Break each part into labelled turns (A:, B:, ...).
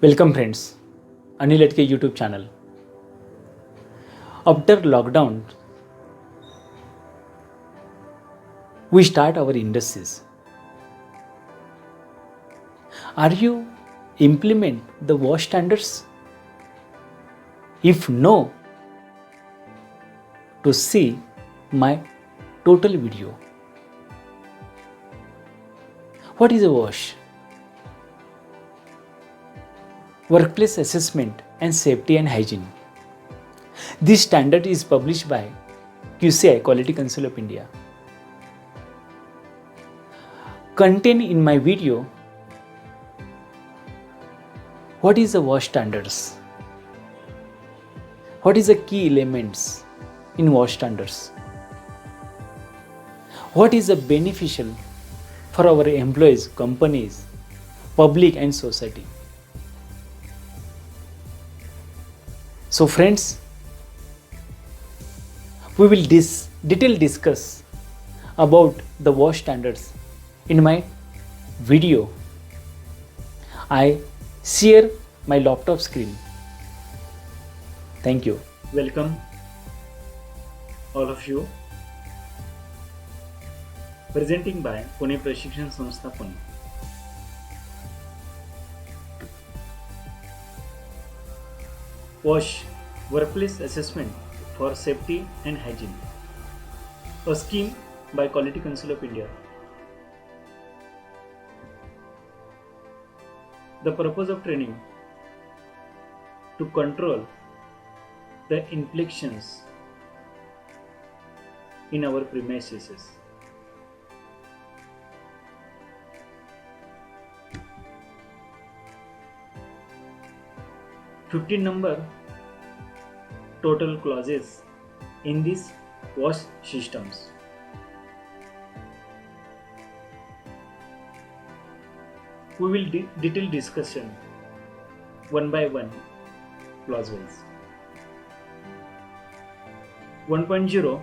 A: Welcome friends, Anil Atke YouTube channel. After lockdown, we start our industries. Are you implement the WASH standards? If no, to see my total video. What is a WASH? Workplace Assessment and Safety and Hygiene. This standard is published by QCI, Quality Council of India. Content in my video, what is the WASH standards? What is the key elements in WASH standards? What is the beneficial for our employees, companies, public and society? So friends, we will detail discuss about the WASH standards in my video. I share my laptop screen. Thank you. Welcome all of you. Presenting by Pune Prashikshan Sanstha Pune. WASH, Workplace Assessment for Safety and Hygiene, a scheme by Quality Council of India. The purpose of training to control the infections in our premises. Number total clauses in these WASH systems. We will detail discussion one by one clause wise. 1.0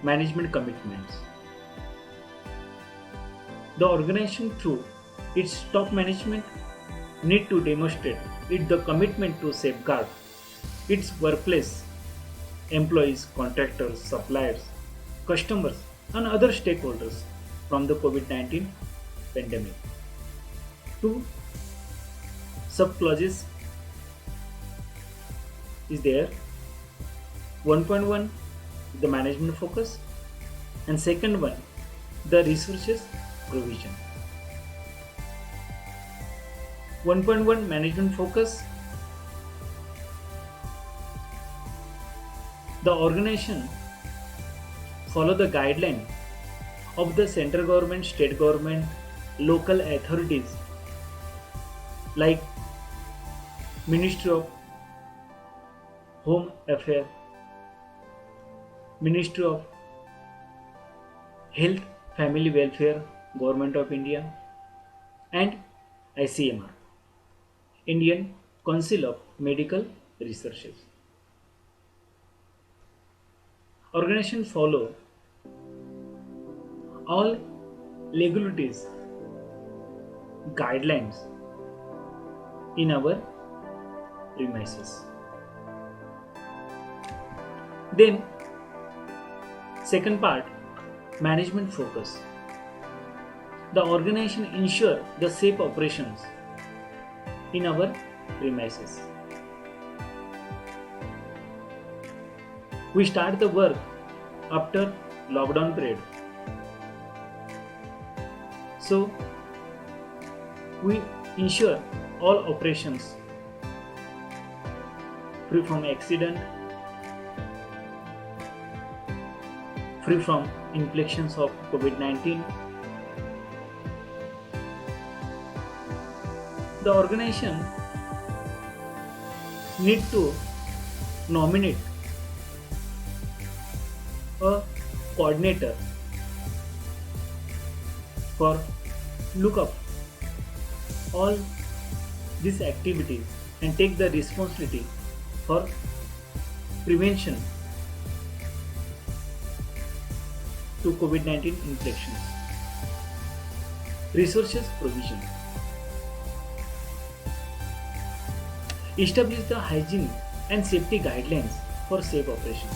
A: Management Commitments. The organization through its top management need to demonstrate the commitment to safeguard its workplace, employees, contractors, suppliers, customers and other stakeholders from the COVID-19 pandemic. 2 sub-clauses is there. 1.1 the management focus and second one the resources provision. 1.1 Management Focus. The organization follow the guideline of the central government, state government, local authorities like Ministry of Home Affairs, Ministry of Health, Family Welfare, Government of India and ICMR, Indian Council of Medical Researches. Organization follow all legalities, guidelines in our premises. Then second part, management focus. The organization ensure the safe operations in our premises. We start the work after lockdown period. So we ensure all operations free from accident, free from infections of COVID-19. The organization need to nominate a coordinator for look up all these activities and take the responsibility for prevention to COVID-19 infections. Resources provision. Establish the hygiene and safety guidelines for safe operations.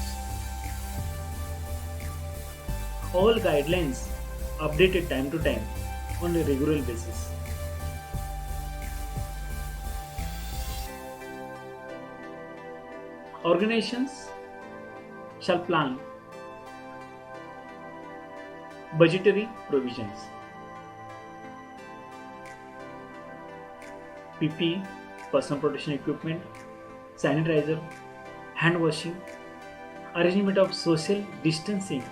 A: All guidelines updated time to time on a regular basis. Organizations shall plan budgetary provisions. PPE, personal protection equipment, sanitizer, hand washing, arrangement of social distancing,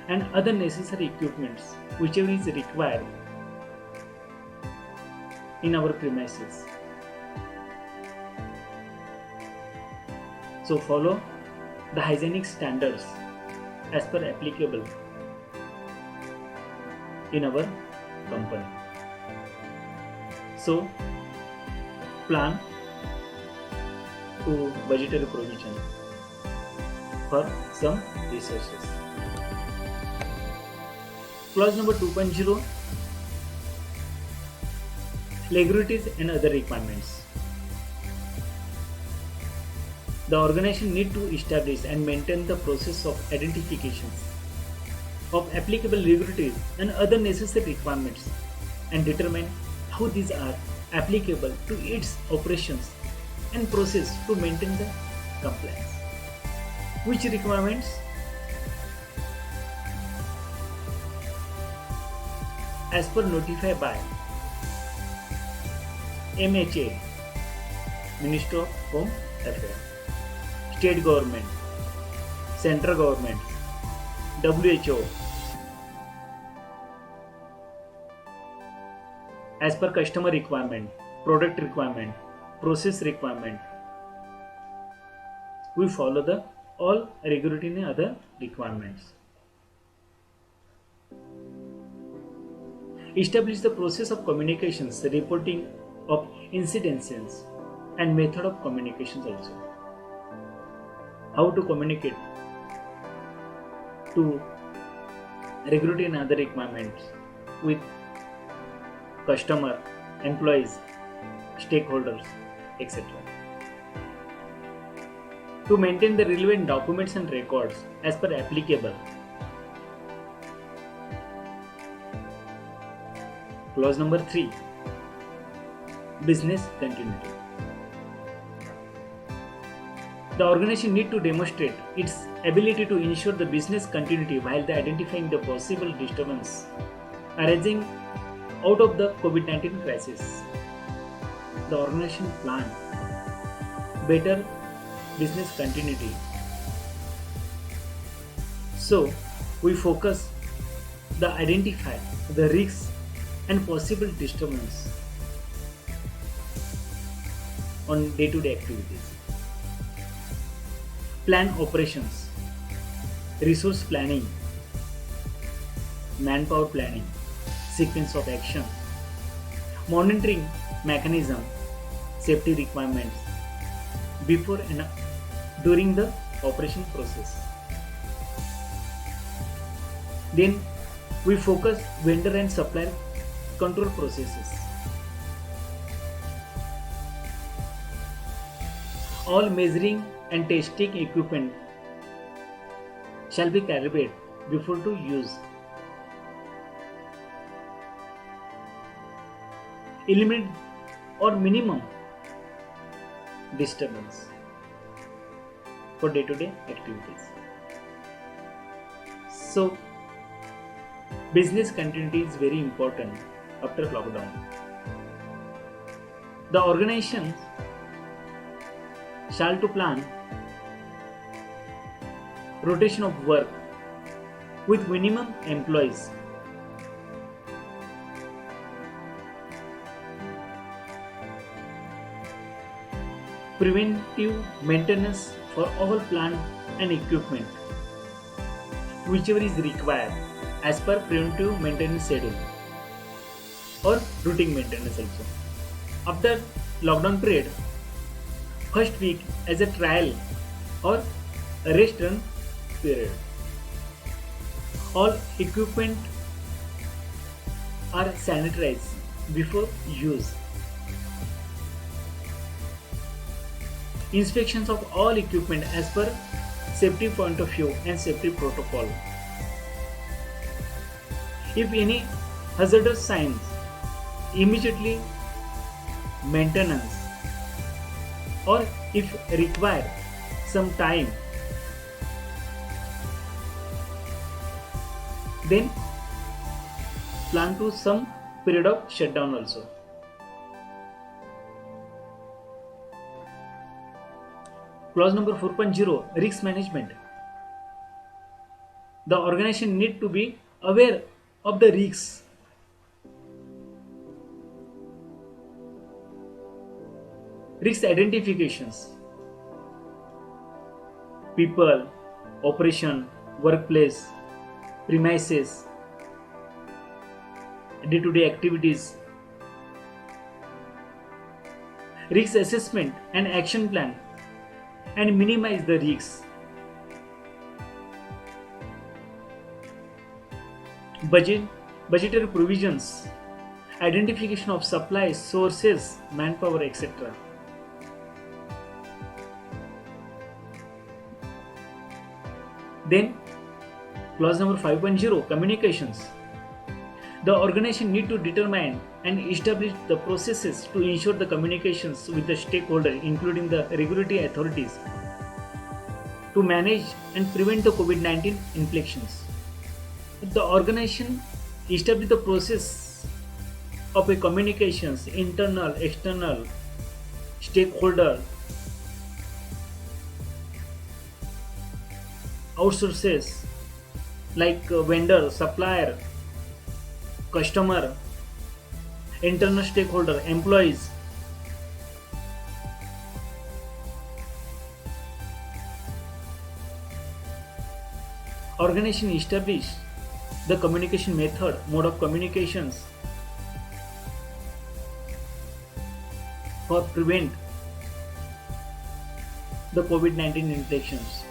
A: and other necessary equipments whichever is required in our premises. So follow the hygienic standards as per applicable in our company. So plan to budgetary provision for some resources. Clause number 2.0, legalities and other requirements. The organization need to establish and maintain the process of identification of applicable legalities and other necessary requirements and determine how these are applicable to its operations and process to maintain the compliance. Which requirements? As per notified by MHA, Ministry of Home Affairs, State Government, Central Government, WHO, as per customer requirement, product requirement, process requirement, we follow the all regulatory and other requirements. Establish the process of communications, reporting of incidences, and method of communications also. How to communicate to regulatory and other requirements with customer, employees, stakeholders, etc. To maintain the relevant documents and records as per applicable. Clause number 3, business continuity. The organization need to demonstrate its ability to ensure the business continuity while identifying the possible disturbance arising out of the COVID-19 crisis. The organization plan better business continuity. So, we focus the identify the risks and possible disturbance on day-to-day activities. Plan operations, resource planning, manpower planning, sequence of action, monitoring mechanism, safety requirements before and during the operation process. Then we focus vendor and supplier control processes. All measuring and testing equipment shall be calibrated before to use. Eliminate or minimum disturbance for day-to-day activities. So, business continuity is very important after lockdown. The organization shall to plan rotation of work with minimum employees. Preventive maintenance for all plant and equipment, whichever is required as per preventive maintenance schedule or routine maintenance also. After lockdown period, first week as a trial or a rest run period. All equipment are sanitized before use. inspections of all equipment as per safety point of view and safety protocol. If any hazardous signs, immediately maintenance, or if require some time, then plan to some period of shutdown also. Clause number 4.0, risk management. The organization need to be aware of the risks. Risk identifications. People, operation, workplace, premises, day-to-day activities. Risk assessment and action plan, and minimize the risks. Budgetary provisions, identification of supplies, sources, manpower, etc. Then clause number 5.0, communications. The organization need to determine and establish the processes to ensure the communications with the stakeholder, including the regulatory authorities, to manage and prevent the COVID-19 infections. The organization establish the process of a communications, internal, external, stakeholder, outsources like vendor, supplier, customer, internal stakeholder, employees. Organization establish the communication method, mode of communications for prevent the COVID-19 infections.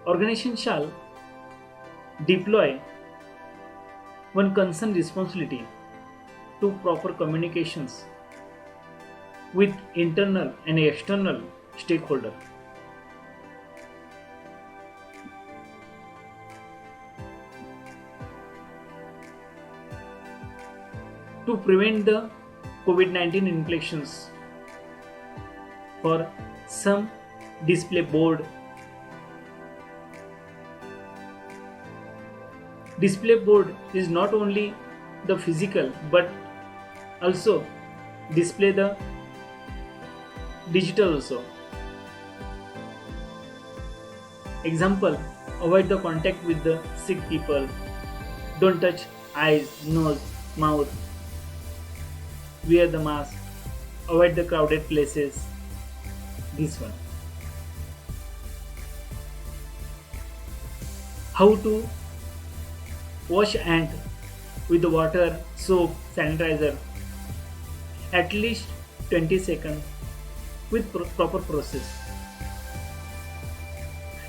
A: Organization shall deploy one concerned responsibility to proper communications with internal and external stakeholder. To prevent the COVID-19 infections, for some display board. Display board is not only the physical but also display the digital also. Example, avoid the contact with the sick people, don't touch eyes, nose, mouth, wear the mask, avoid the crowded places. This one. How to wash hand with the water, soap, sanitizer at least 20 seconds with proper process.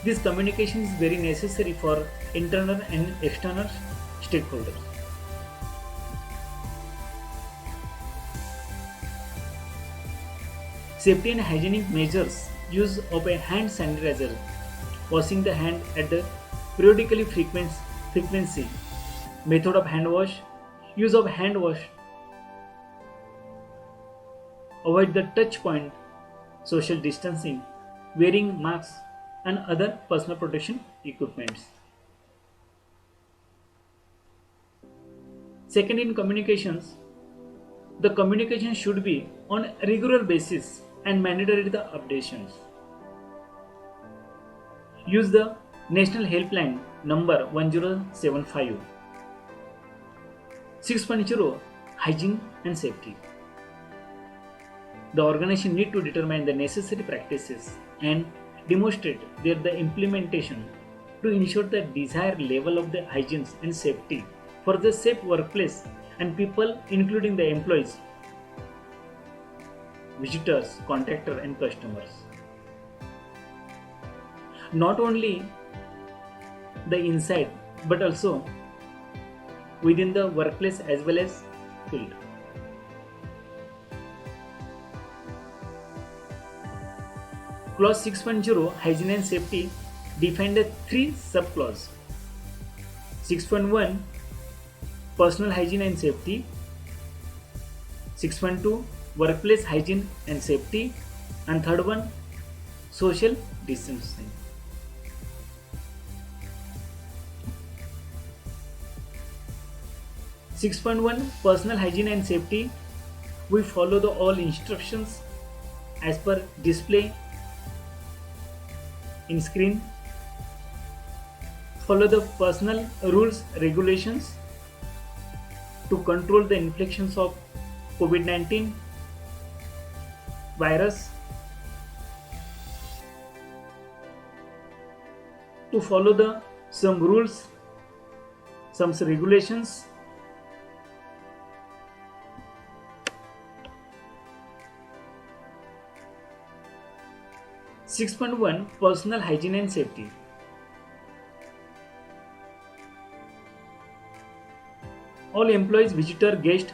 A: This communication is very necessary for internal and external stakeholders. Safety and hygienic measures, use of a hand sanitizer, washing the hand at the periodically frequency, method of hand wash, use of hand wash, avoid the touch point, social distancing, wearing masks and other personal protection equipments. Second, in communications, the communication should be on a regular basis and mandatory the updations. Use the National Helpline number 1075. 6.0, hygiene and safety. The organization need to determine the necessary practices and demonstrate the implementation to ensure the desired level of the hygiene and safety for the safe workplace and people, including the employees, visitors, contractors and customers. Not only the inside but also within the workplace as well as field. Clause 6.0 Hygiene and Safety defined three sub-clause. 6.1 Personal Hygiene and Safety, 6.2 Workplace Hygiene and Safety, and third one Social Distancing. Six point one Personal Hygiene and Safety. We follow the all instructions as per display in screen. Follow the personal rules regulations to control the infections of COVID-19 virus. To follow the some rules, some regulations. Six point one Personal Hygiene and Safety. All employees, visitor, guest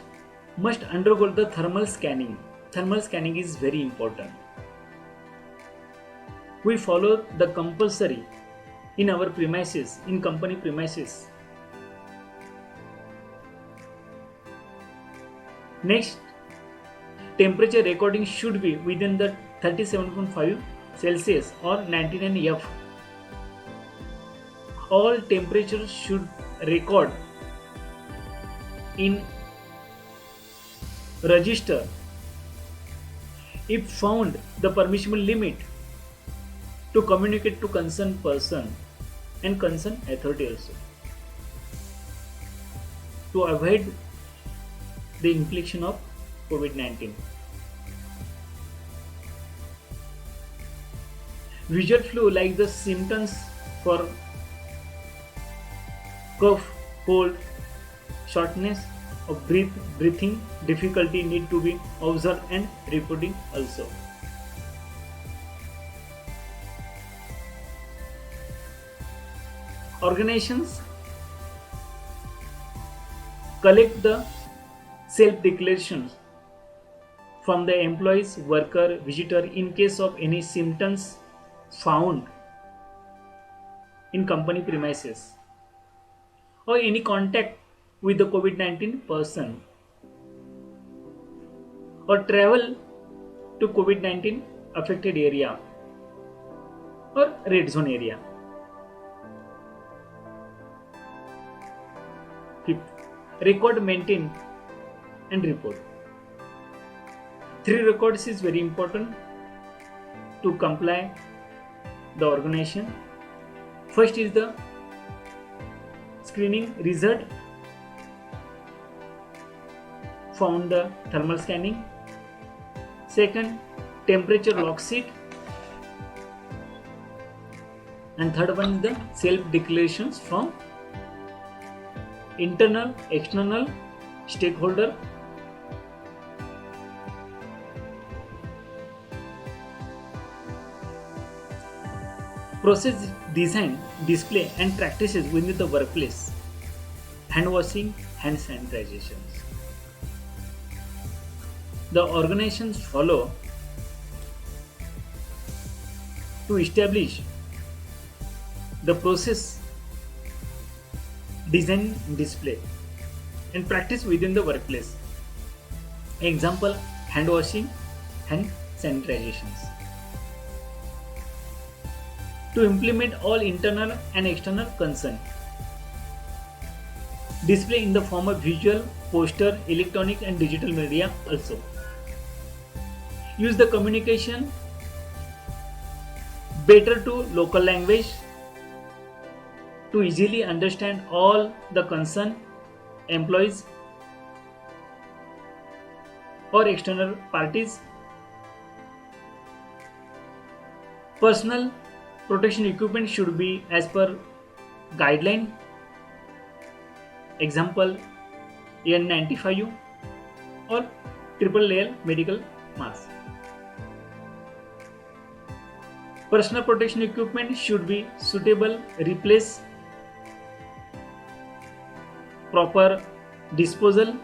A: must undergo the thermal scanning. Thermal scanning is very important. We follow the compulsory in our premises, in company premises. Next, temperature recording should be within the 37.5 Celsius or 99 F. All temperatures should record in register. If found the permissible limit, to communicate to concerned person and concerned authority also, to avoid the infliction of COVID-19. Visual flu like the symptoms for cough, cold, shortness of breathing difficulty need to be observed and reporting also. Organizations collect the self-declarations from the employees, worker, visitor in case of any symptoms found in company premises or any contact with the COVID-19 person or travel to COVID-19 affected area or red zone area. Fifth, record, maintain and report. 3 records is very important to comply the organization. First is the screening result found the thermal scanning. Second, temperature log sheet, and third one is the self declarations from internal, external stakeholder. Process design, display and practices within the workplace. Hand washing, hand sanitizations. The organizations follow to establish the process, design, display and practice within the workplace. Example, hand washing, hand sanitizations. To implement all internal and external concern. Display in the form of visual, poster, electronic and digital media also. Use the communication better to local language to easily understand all the concerned employees or external parties. Personal protection equipment should be as per guideline. Example, N95 or triple layer medical mask. Personal protection equipment should be suitable, replace, proper disposal.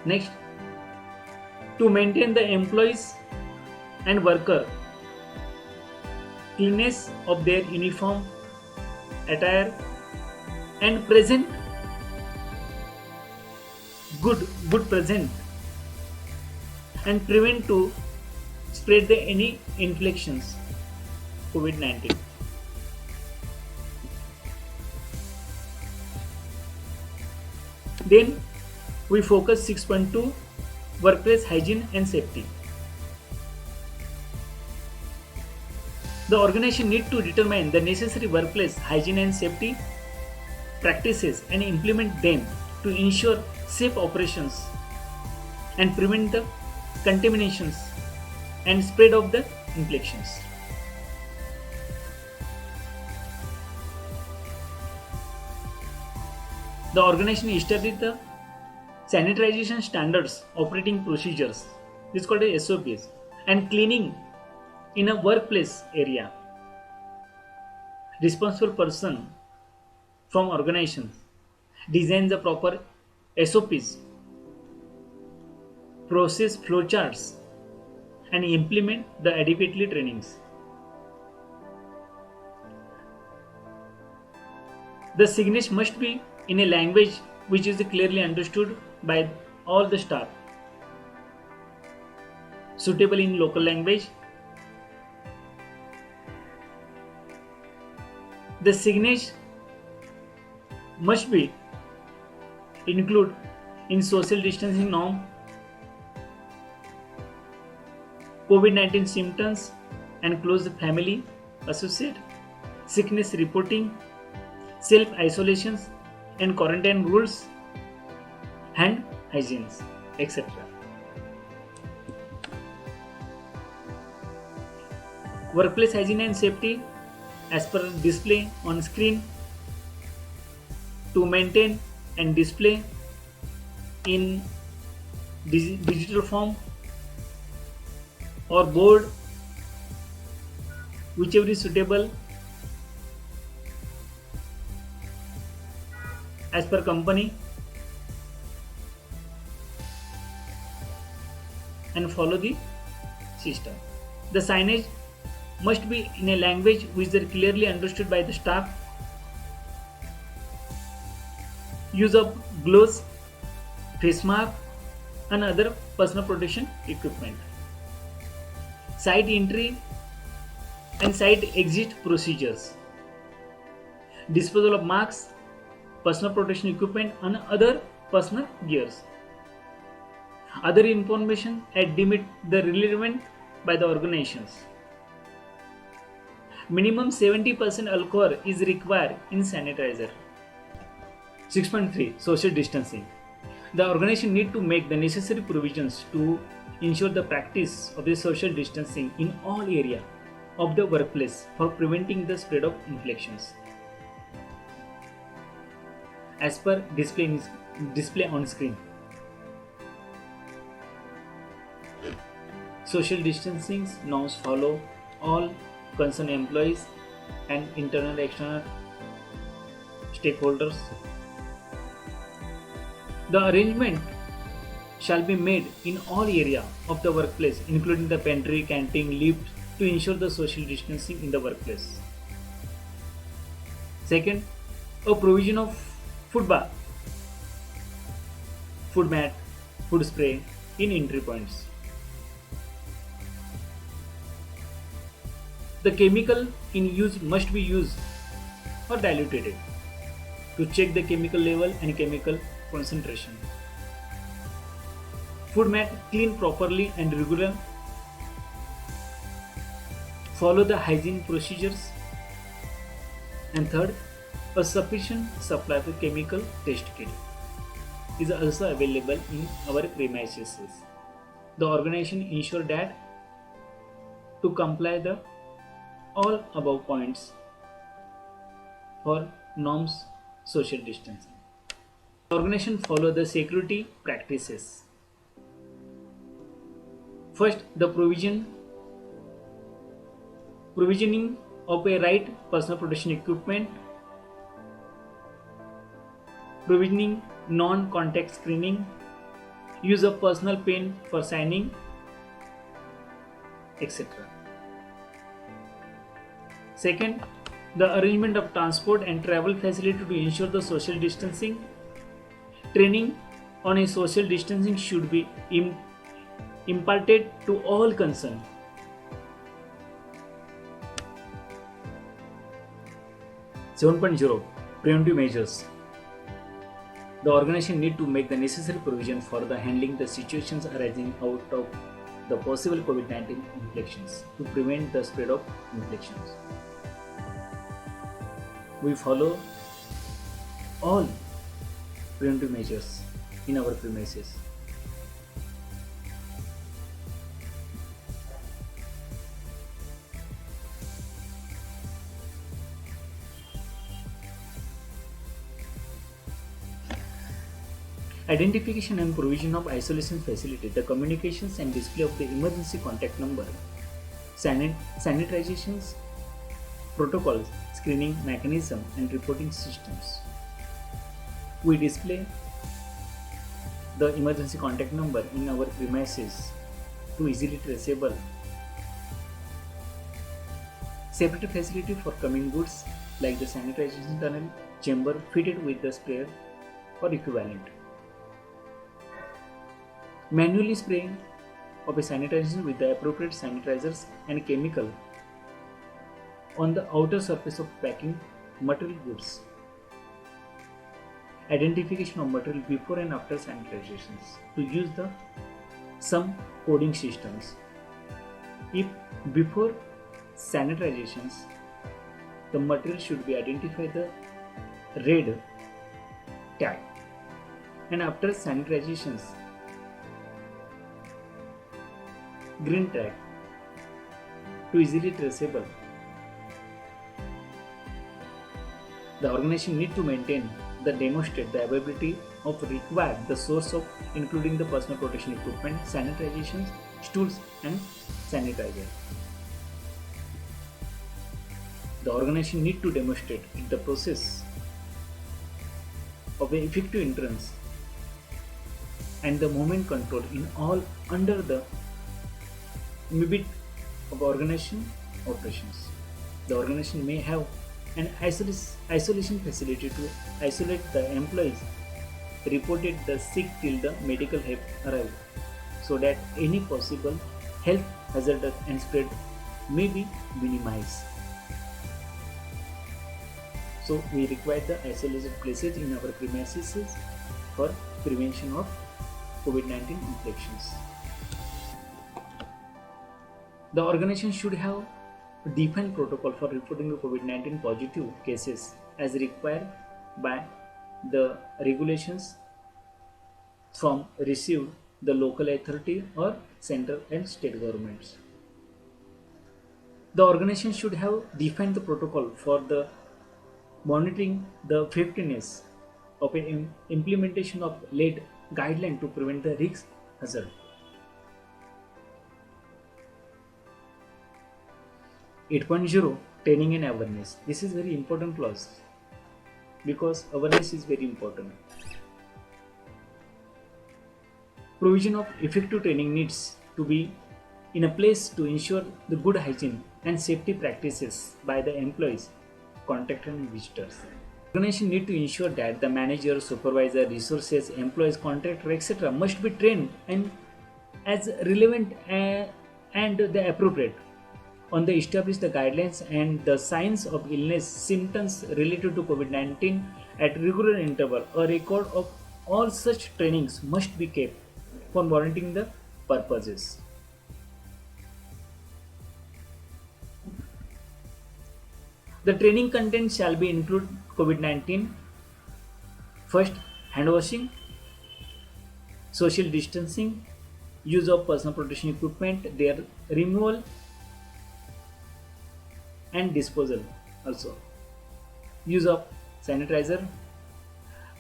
A: Next, to maintain the employees and worker cleanness of their uniform attire and present good present and prevent to spread the any infections COVID-19. Then we focus 6.2 workplace hygiene and safety. The organization need to determine the necessary workplace hygiene and safety practices and implement them to ensure safe operations and prevent the contaminations and spread of the infections. The organization established the sanitization standards, operating procedures, this is called as SOPs, and cleaning in a workplace area. Responsible person from organizations design the proper SOPs, process flowcharts, and implement the adequately trainings. The signage must be in a language which is clearly understood by all the staff, suitable in local language. The signage must be include in social distancing norm, COVID-19 symptoms and close family associate, sickness reporting, self-isolations and quarantine rules, hand hygienes, etc. Workplace hygiene and safety as per display on screen, to maintain and display in digital form or board, whichever is suitable as per company, and follow the system. The signage must be in a language which is clearly understood by the staff. Use of gloves, face mask and other personal protection equipment. Side entry and side exit procedures. Disposal of masks, personal protection equipment and other personal gears. Other information at deemed the relevant by the organizations. Minimum 70% alcohol is required in sanitizer. 6.3 Social distancing. The organization need to make the necessary provisions to ensure the practice of the social distancing in all area of the workplace for preventing the spread of infections. As per display on screen. Social distancing norms follow all concerned employees and internal and external stakeholders. The arrangement shall be made in all area of the workplace, including the pantry, canteen, lift, to ensure the social distancing in the workplace. Second, a provision of food bath, food mat, food spray in entry points. The chemical in use must be used or diluted to check the chemical level and chemical concentration. Food mat clean properly and regular. Follow the hygiene procedures. And third, a sufficient supply of chemical test kit is also available in our premises. The organization ensure that to comply the all above points for norms social distancing. The organization follow the security practices. First, the provisioning of a right personal protection equipment, provisioning non-contact screening, use of personal pen for signing, etc. Second, the arrangement of transport and travel facility to ensure the social distancing. Training on a social distancing should be imparted to all concerned. 7.0 Preventive measures. The organization need to make the necessary provision for the handling the situations arising out of the possible COVID-19 infections to prevent the spread of infections. We follow all preventive measures in our premises. Identification and provision of isolation facility, the communications and display of the emergency contact number, sanitizations, protocols, screening mechanism and reporting systems. We display the emergency contact number in our premises to easily traceable. Separate facility for coming goods like the sanitization tunnel chamber fitted with the sprayer or equivalent. Manually spraying of a sanitizer with the appropriate sanitizers and chemical on the outer surface of packing material goods. Identification of material before and after sanitizations to use some coding systems. If before sanitizations the material should be identified the red tag, and after sanitizations green tag to easily traceable. The organization need to maintain the demonstrate the availability of required the source of including the personal protection equipment, sanitizations, stools and sanitizer. The organization need to demonstrate the process of effective entrance and the movement control in all under the ambit of organization operations. The organization may have an isolation facility to isolate the employees reported the sick till the medical help arrive, so that any possible health hazard and spread may be minimized. So we require the isolated places in our premises for prevention of COVID-19 infections. The organization should have a defined protocol for reporting the COVID-19 positive cases as required by the regulations from received the local authority or central and state governments. The organization should have defined the protocol for the monitoring the effectiveness of an implementation of late guideline to prevent the risk hazard. 8.0 Training and awareness. This is very important clause because awareness is very important. Provision of effective training needs to be in a place to ensure the good hygiene and safety practices by the employees, contractors and visitors. Organization need to ensure that the manager, supervisor, resources, employees, contractor, etc. must be trained and as relevant and the appropriate on the establish the guidelines and the signs of illness symptoms related to COVID-19 at regular interval. A record of all such trainings must be kept for monitoring the purposes. The training content shall be include COVID-19. First, hand washing, social distancing, use of personal protection equipment, their removal and disposal, also use of sanitizer,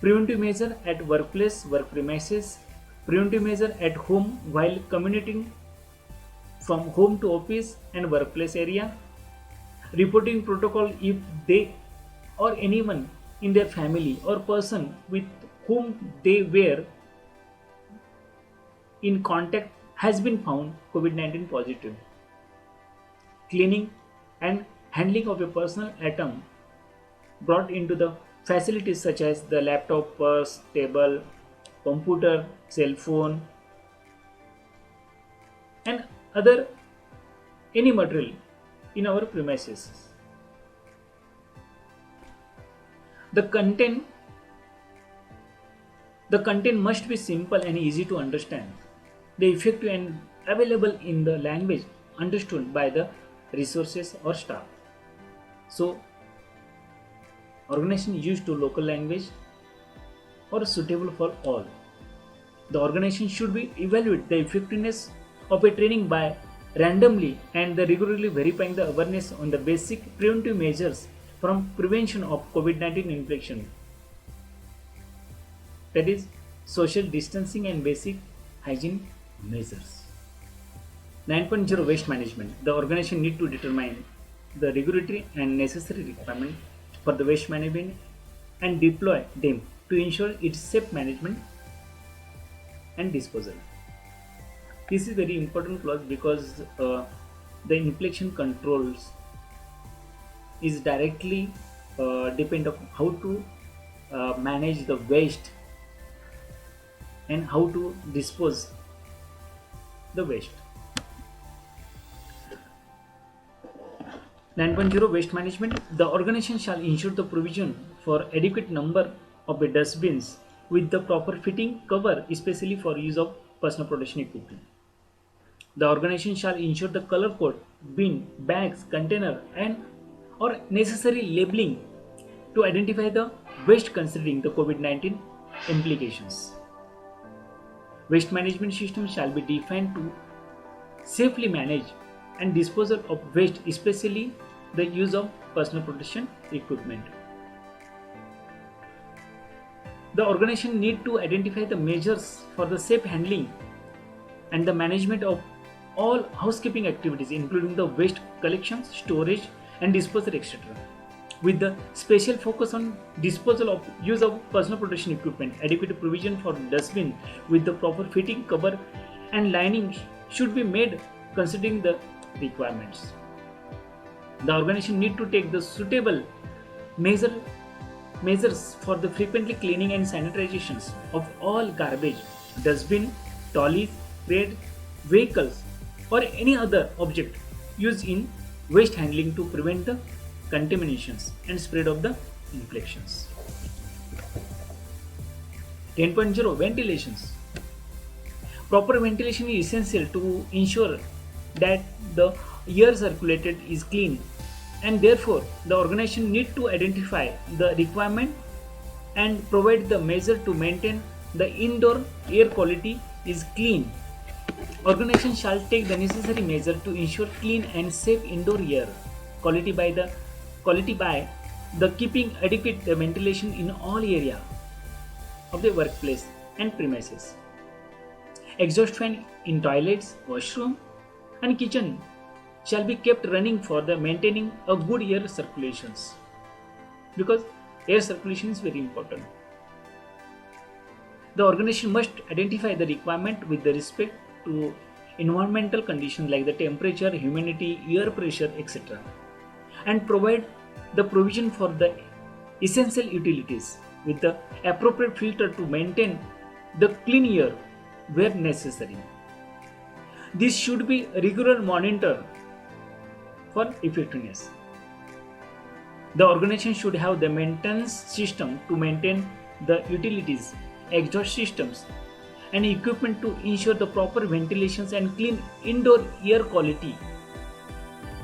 A: preventive measure at workplace, work premises, preventive measure at home while commuting from home to office and workplace area, reporting protocol if they or anyone in their family or person with whom they were in contact has been found COVID-19 positive. Cleaning and handling of a personal item brought into the facilities such as the laptop, purse, table, computer, cell phone, and other any material in our premises. The content the content must be simple and easy to understand. The effective and available in the language understood by the resources or staff. So organization used to local language or suitable for all. The organization should be evaluate the effectiveness of a training by randomly and the regularly verifying the awareness on the basic preventive measures from prevention of COVID-19 infection. That is social distancing and basic hygiene measures. 9.0 Waste management. The organization need to determine the regulatory and necessary requirement for the waste management and deploy them to ensure its safe management and disposal. This is very important clause because the infection controls is directly depend on how to manage the waste and how to dispose the waste. 9.0 Waste management. The organization shall ensure the provision for adequate number of dustbins with the proper fitting cover, especially for use of personal protection equipment. The organization shall ensure the color code, bin, bags, container and or necessary labeling to identify the waste considering the COVID-19 implications. Waste management system shall be defined to safely manage and disposal of waste, especially the use of personal protection equipment. The organization need to identify the measures for the safe handling and the management of all housekeeping activities, including the waste collection, storage and disposal, etc. With the special focus on disposal of use of personal protection equipment. Adequate provision for dustbin with the proper fitting, cover and lining should be made considering the requirements. The organization need to take the suitable measures for the frequently cleaning and sanitizations of all garbage, dustbin, trolleys, crate, vehicles or any other object used in waste handling to prevent the contaminations and spread of the infections. 10.0 Ventilations. Proper ventilation is essential to ensure that the air circulated is clean, and therefore the organization need to identify the requirement and provide the measure to maintain the indoor air quality is clean. Organization shall take the necessary measure to ensure clean and safe indoor air quality by the keeping adequate ventilation in all area of the workplace and premises. Exhaust fan in toilets, washroom and kitchen shall be kept running for the maintaining a good air circulations, because air circulation is very important. The organization must identify the requirement with the respect to environmental conditions like the temperature, humidity, air pressure, etc. and provide the provision for the essential utilities with the appropriate filter to maintain the clean air where necessary. This should be regular monitored for effectiveness. The organization should have the maintenance system to maintain the utilities, exhaust systems and equipment to ensure the proper ventilations and clean indoor air quality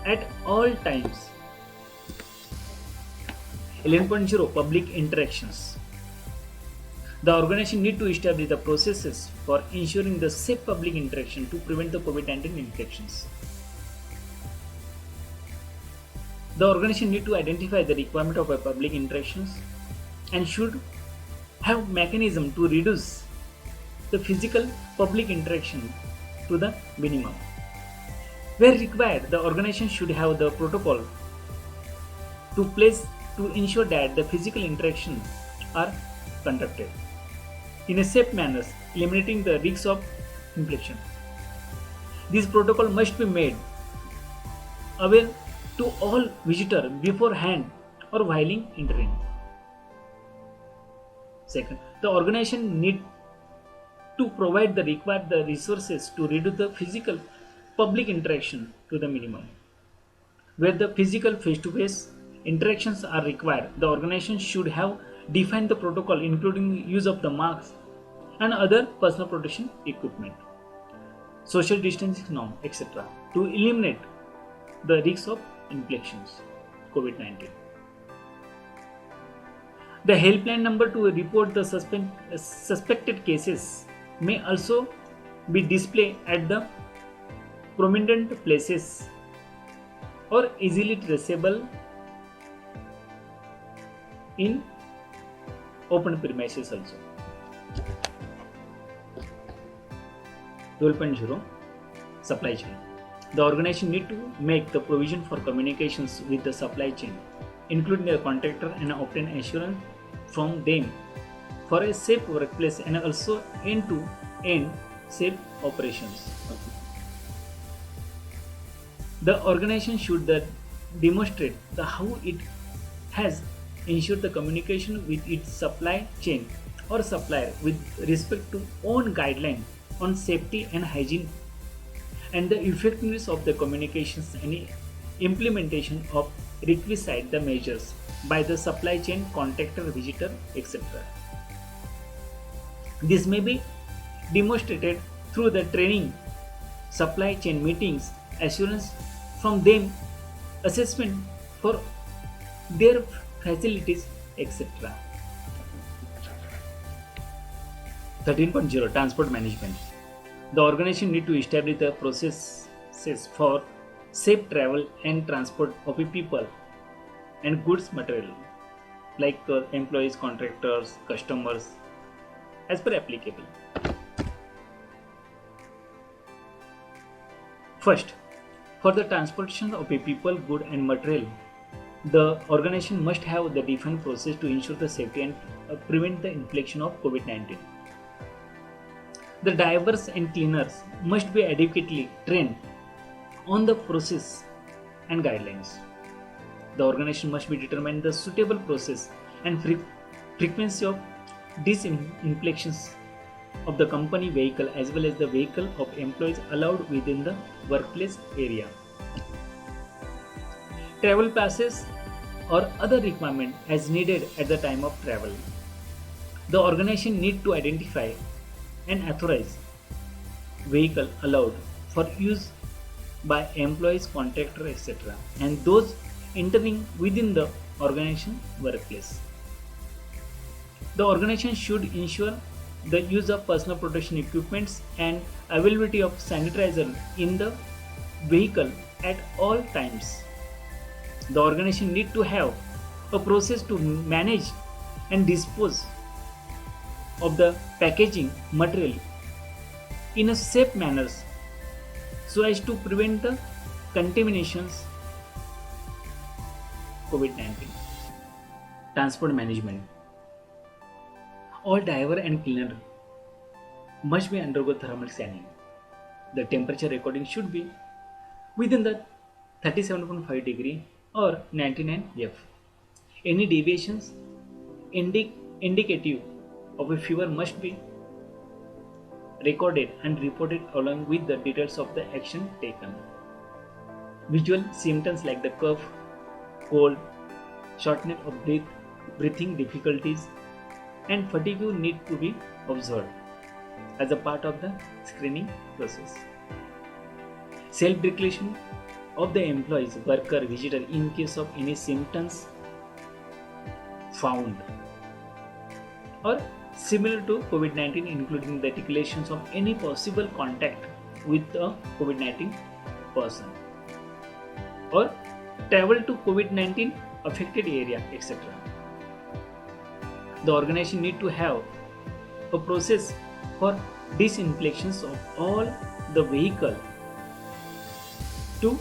A: at all times. 11.0 Public interactions. The organization need to establish the processes for ensuring the safe public interaction to prevent the COVID-19 infections. The organization need to identify the requirement of public interactions and should have mechanism to reduce the physical public interaction to the minimum. Where required, the organization should have the protocol to ensure that the physical interactions are conducted in a safe manner, eliminating the risks of infection. This protocol must be made aware to all visitors beforehand or while entering. Second, the organization need to provide the required the resources to reduce the physical public interaction to the minimum. Where the physical face-to-face interactions are required, the organization should have defined the protocol including use of the masks and other personal protection equipment, social distancing norm, etc. to eliminate the risk of infections COVID-19. The helpline number to report the suspected cases may also be displayed at the prominent places or easily traceable in open premises also. 12.0 Supply chain. The organization need to make the provision for communications with the supply chain, including the contractor, and obtain assurance from them for a safe workplace and also end-to-end safe operations. The organization should demonstrate how it has ensured the communication with its supply chain or supplier with respect to own guidelines on safety and hygiene, and the effectiveness of the communications and implementation of requisite the measures by the supply chain contractor, visitor, etc. This may be demonstrated through the training, supply chain meetings, assurance from them, assessment for their facilities, etc. 13.0 Transport management. The organization need to establish the processes for safe travel and transport of people and goods material like employees, contractors, customers as per applicable. First, for the transportation of a people, good and material, the organization must have the defined process to ensure the safety and prevent the infection of COVID-19. The drivers and cleaners must be adequately trained on the process and guidelines. The organization must be determined the suitable process and frequency of disinfections of the company vehicle as well as the vehicle of employees allowed within the workplace area. Travel passes or other requirement as needed at the time of travel. The organization need to identify and authorize vehicle allowed for use by employees, contractor, etc. and those entering within the organization workplace. The organization should ensure the use of personal protection equipments and availability of sanitizer in the vehicle at all times. The organization need to have a process to manage and dispose of the packaging material in a safe manner so as to prevent the contaminations COVID-19. Transport management. All driver and cleaner must be undergo thermal scanning. The temperature recording should be within the 37.5 degree or 99 F. Any deviations indicative of a fever must be recorded and reported along with the details of the action taken. Visual symptoms like the cough, cold, shortness of breath, breathing difficulties, and fatigue need to be observed as a part of the screening process. Self-declaration of the employees, worker, visitor in case of any symptoms found or similar to COVID-19, including the declarations of any possible contact with a COVID-19 person or travel to COVID-19 affected area, etc. The organization need to have a process for disinfections of all the vehicle to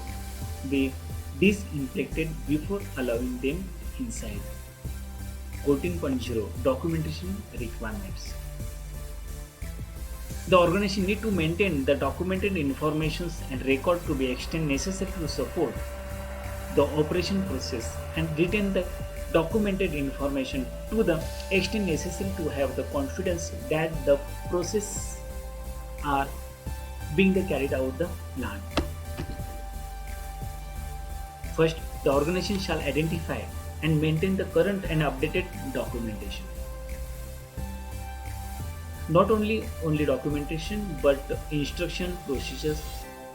A: be disinfected before allowing them inside. 14.0 Documentation requirements. The organization need to maintain the documented informations and record to be extent necessary to support the operation process and retain the documented information to the extent necessary to have the confidence that the process are being carried out the plan. First, the organization shall identify and maintain the current and updated documentation. Not only documentation but instruction procedures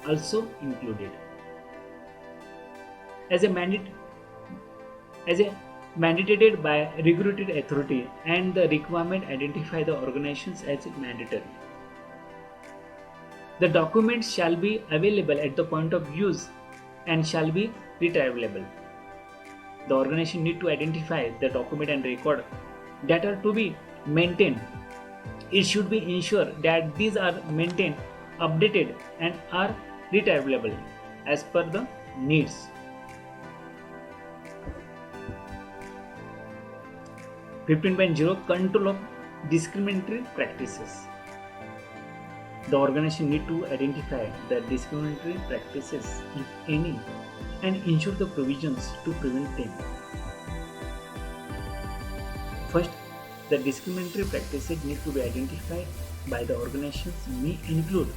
A: also included. As a mandated by regulatory authority and the requirement identify the organizations as mandatory. The documents shall be available at the point of use and shall be retrievable. The organization need to identify the document and record that are to be maintained. It should be ensured that these are maintained, updated and are retrievable as per the needs. Control of discriminatory practices. The organization need to identify the discriminatory practices, if any, and ensure the provisions to prevent them. First, the discriminatory practices need to be identified by the organizations may include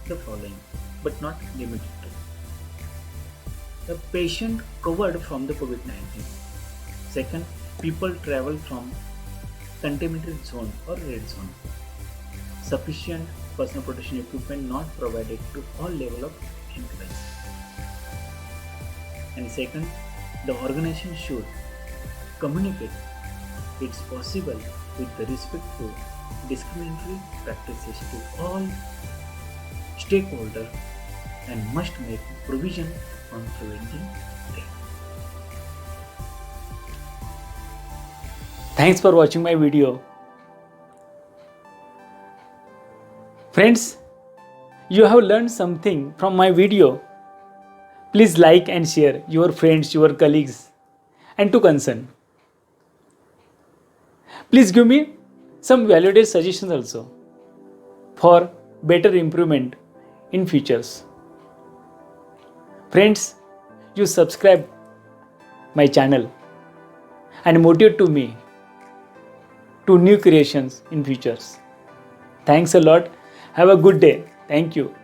A: the following, but not limited to. The patient covered from the COVID-19. Second, people travel from contaminated zone or red zone. Sufficient personal protection equipment not provided to all level of employees. And second, the organization should communicate it's possible with the respect to discriminatory practices to all stakeholders and must make provision on preventing them. Thanks for watching my video. Friends, you have learned something from my video. Please like and share your friends, your colleagues and to concern. Please give me some valuable suggestions also for better improvement in futures. Friends, you subscribe my channel and motivate to me to new creations in futures. Thanks a lot. Have a good day. Thank you.